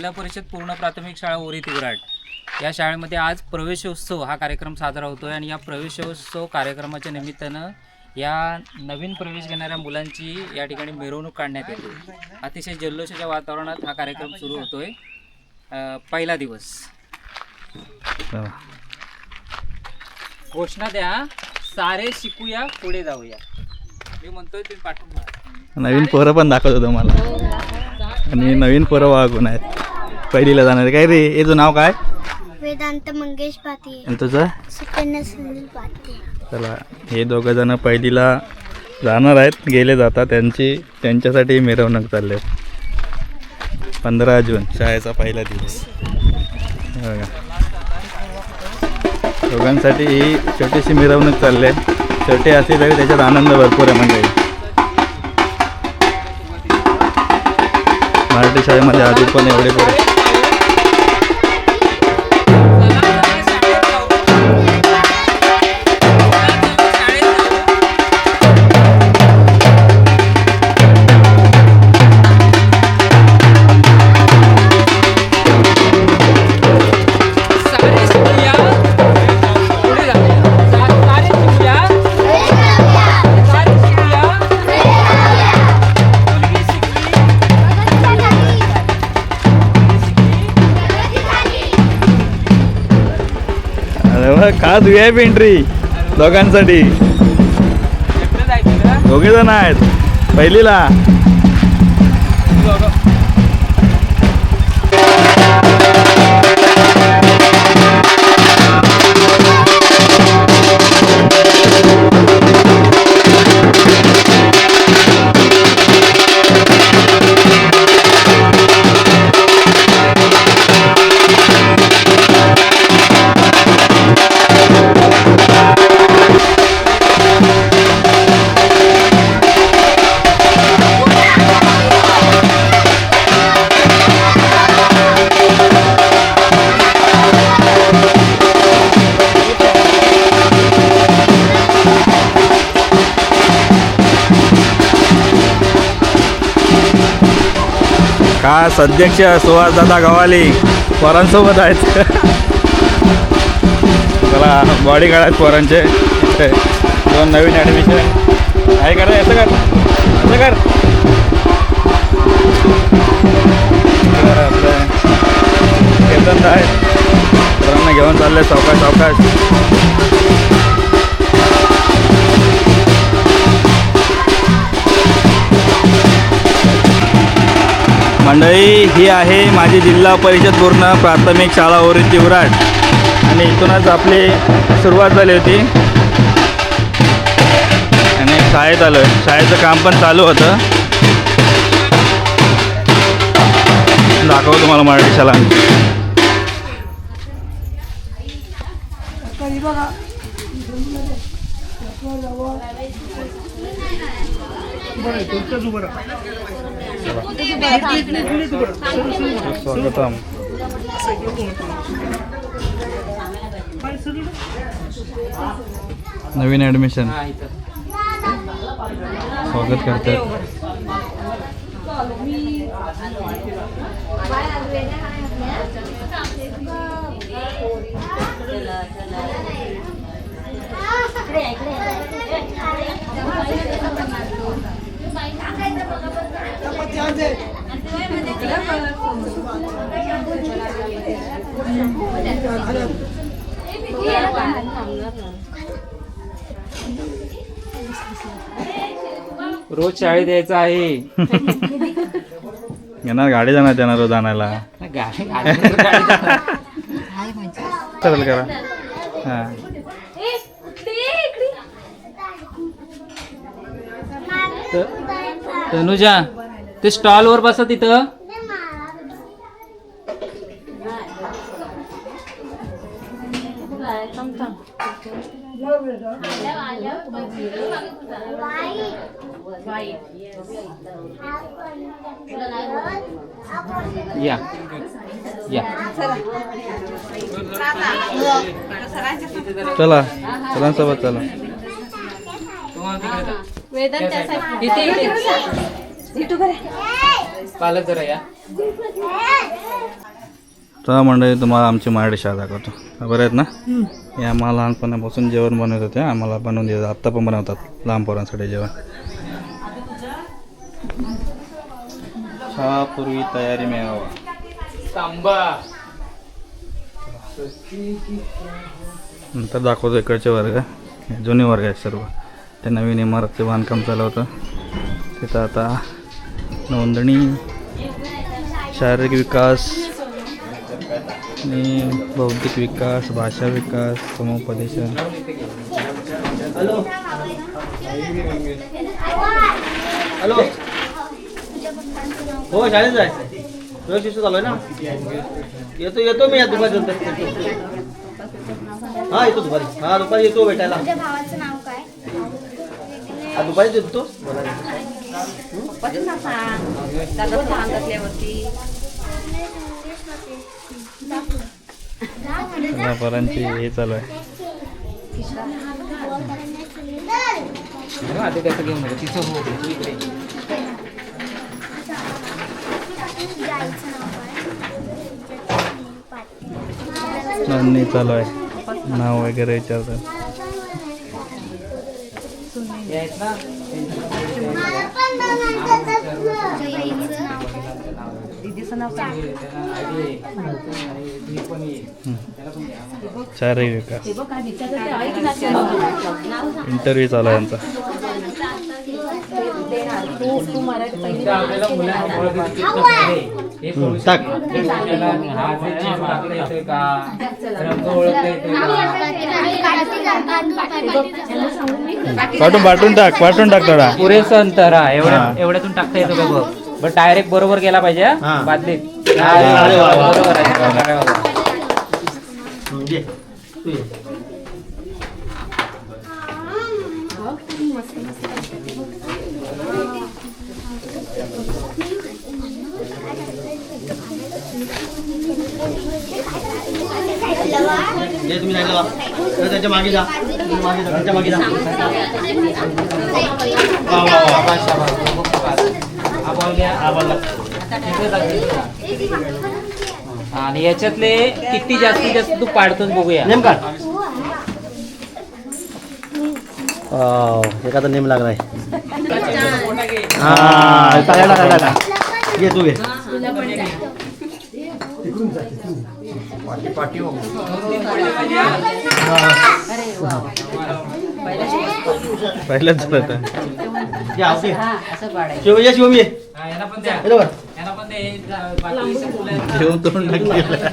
जिल्हा परिषद पूर्ण प्राथमिक शाळा ओरी तिवराट या शाळेमध्ये आज प्रवेशोत्सव हा कार्यक्रम साजरा होतो आहे आणि या प्रवेशोत्सव कार्यक्रमाच्या निमित्तानं या नवीन प्रवेश घेणाऱ्या मुलांची या ठिकाणी मिरवणूक काढण्यात येते. अतिशय जल्लोषाच्या वातावरणात हा कार्यक्रम सुरू होतोय. पहिला दिवस घोषणा द्या, सारे शिकूया पुढे जाऊया. मी म्हणतोय तुम्ही पाठवून द्या. नवीन पोरं पण दाखवत होतो मला आणि नवीन पोरं वागून आहेत. पहिलीला जाणार काय रे? याचं नाव काय? वेदांत मंगेश पाटील. आणि तुझं? सुकन्या सुनील पाटील. चला, हे दोघं जण पहिलीला जाणार आहेत, गेले जातात. त्यांच्यासाठी मिरवणूक चालले. 15 जून शाळेचा पहिला दिवस. बघा, दोघांसाठी ही छोटीशी मिरवणूक चालली आहे. छोटे असली तरी त्याच्यात आनंद भरपूर आहे. म्हणजे मराठी शाळेमध्ये आधी पण एवढे पोरं. खास VIP एंट्री दोघांसाठी. दोघे जण आहेत पहिलीला. खास अध्यक्ष सुहासदादा गव्हाले पोरांसोबत आहेत. चला, बॉडीगार्ड आहेत पोरांचे. दोन नवीन ॲडमिशन आहे. करा, असं कर, असं कर. आपलं केतन आहेत, पोरांना घेऊन चालले सावकाश सावकाश. मंडळी, ही आहे माझी जिल्हा परिषद पूर्ण प्राथमिक शाळा ओरी तिवराट आणि इथूनच आपली सुरुवात झाली होती आणि शाळेत आलो आहे. शाळेचं काम पण चालू होतं. दाखवतो तुम्हाला मराठी शाळा. स्वागतम. नवीन ॲडमिशन स्वागत करतात. रोज शाळेत यायचं आहे. येणार गाडी जाणार त्यांना रोज आणायला. चालेल करा. हां, तनुजा ते स्टॉलवर बसा तिथं. या या चला, सरांसोबत चला. वेदांत पालक जरा या. तर मंडळी तुम्हाला आमची मराठी शाळा दाखवतो. बरं आहेत ना? हे आम्हाला लहानपणापासून जेवण बनवत होते. आम्हाला बनवून देतात. आत्ता पण बनवतात लहान पोरांसाठी जेवण. चहापूर्वी तयारी मिळावा. नंतर दाखवतो इकडचे वर्ग. हे जुने वर्ग आहेत सर्व. ते नवीन इमारतचे बांधकाम चालू होतं. तिथं आता नोंदणी, शारीरिक विकास आणि बौद्धिक विकास, भाषा विकास, समुपदेशन. हॅलो हॅलो हो शाळेत जायचं रोज शिस्त चालू आहे ना. येतो मी या दुपारी नंतर. हा येतो दुपारी. हा दुपारी येतो भेटायला. भावाचं नाव काय? हा दुपारीच येतो. पोरांची हे चालू आहे. आधी त्याचं घेऊन नका तिचं हो तू इकडे. नोंदणी चालू आहे. नाव वगैरे विचारतात. हे आहेत ना शारीरिक विकास. इंटरव्ह्यू चालू आहे यांचा. आपल्याला मुलांना हे टाक. टाकता येतोय का, रंग ओळखता येतोय का, पाठवून टाक थोडा. पुरेसं अंतर हा एवढ्यातून टाकता येतो का बघ. बट डायरेक्ट बरोबर गेला पाहिजे हा. बादलीत. अरे वा, वा. बरोबर आहे. अरे वा. ये तू ये. जे तुम्ही जायला त्याच्या मागे जा. त्याच्या मागे जा. वा वा वा. हा बॉल घ्या. हा बोला. आणि याच्यातले किती जास्तीत जास्त तू पाडतोस बघूया. नेम काढ. एखादा नेम लागलाय. हा टाळ्या. ये तू ये. पहिल्याच झालं. शिवम ये. हा, याला पण द्या. बरोबर. याला पण दे. बाकीच्या मुलांना- जेवण तोंड नक्की कोण लागतंय?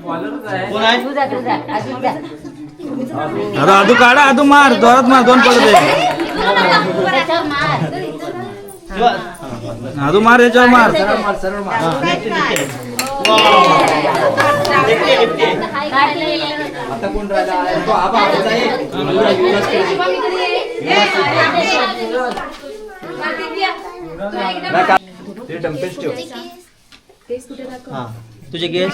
बॉलरच आहे. कोण आहे? आता आदू काढा. आदू मार जोरात मार. दोन पडते. आदू मार याच्यावर मार. आता कोण राहिला? तो आबा आबाचा आहे. हा तुझे गेस.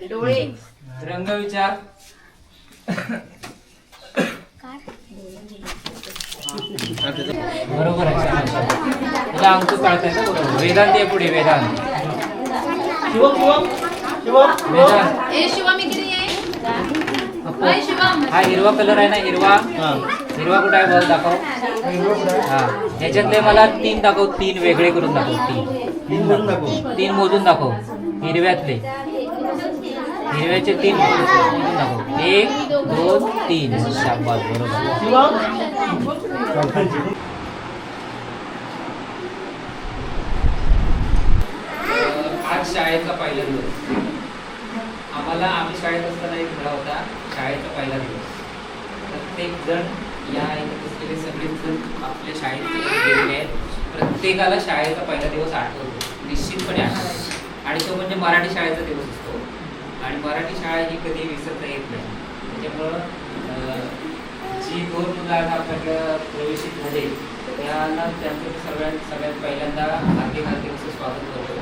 डोळे. रंग विचार. बरोबर आहे. तुला अंक कळताय ना बरोबर. वेदांत आहे पुढे. वेदांत. वेदांत. हा हिरवा कलर आहे ना. हिरवा कुठे आहे बघ. दाखव. हा ह्याच्यातले मला 3 दाखव. 3 वेगळे करून दाखव. 3 मोजून दाखव. हिरव्यातले. हिरव्याचे 3 मोजून दाखव. 1 2 3. शाबास. बरोबर. आज शाळेचा पहिला दिवस. आम्ही शाळेत असताना एक धडा होता. शाळेचा पहिला दिवस. प्रत्येक जण या इथे सगळेच जण आपल्या शाळेत गेलेले आहेत. प्रत्येकाला शाळेचा पहिला दिवस आठवतो. निश्चितपणे आठवतो. आणि तो म्हणजे मराठी शाळेचा दिवस असतो. आणि मराठी शाळा ही कधी विसरता येत नाही. त्याच्यामुळं जी 2 मुलं आज आपल्याकडं प्रवेशित झाले त्यांना त्यांचं सगळ्यात पहिल्यांदा हार्दिक असं स्वागत करतो.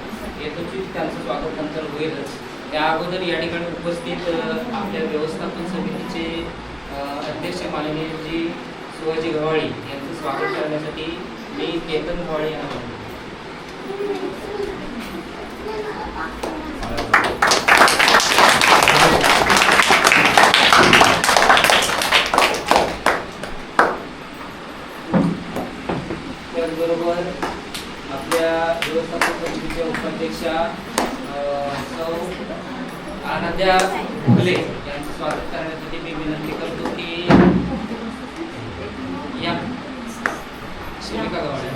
येतोच त्यांचं स्वागत नंतर होईलच. त्या अगोदर या ठिकाणी उपस्थित आपल्या व्यवस्थापन समितीचे अध्यक्ष माननीय जी शिवाजी गव्हाळे यांचं स्वागत करण्यासाठी मी केतन गव्हाळे यांना म्हणतो. त्याचबरोबर आपल्या व्यवस्थापन समितीच्या उपाध्यक्षा सौ आराध्या फुले यांचं स्वागत करण्यासाठी मी विनंती करतो की या शिविका गव्हाळे.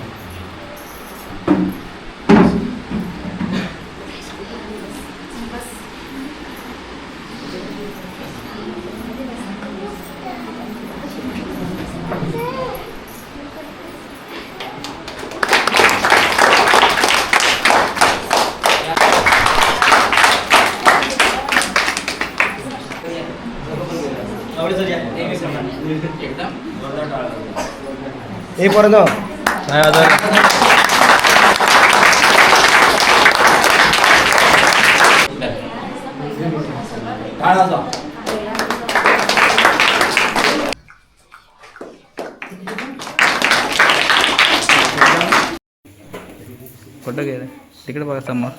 एकदम हे परत काय आता कुठं गेलं तिकडे बघा समोर.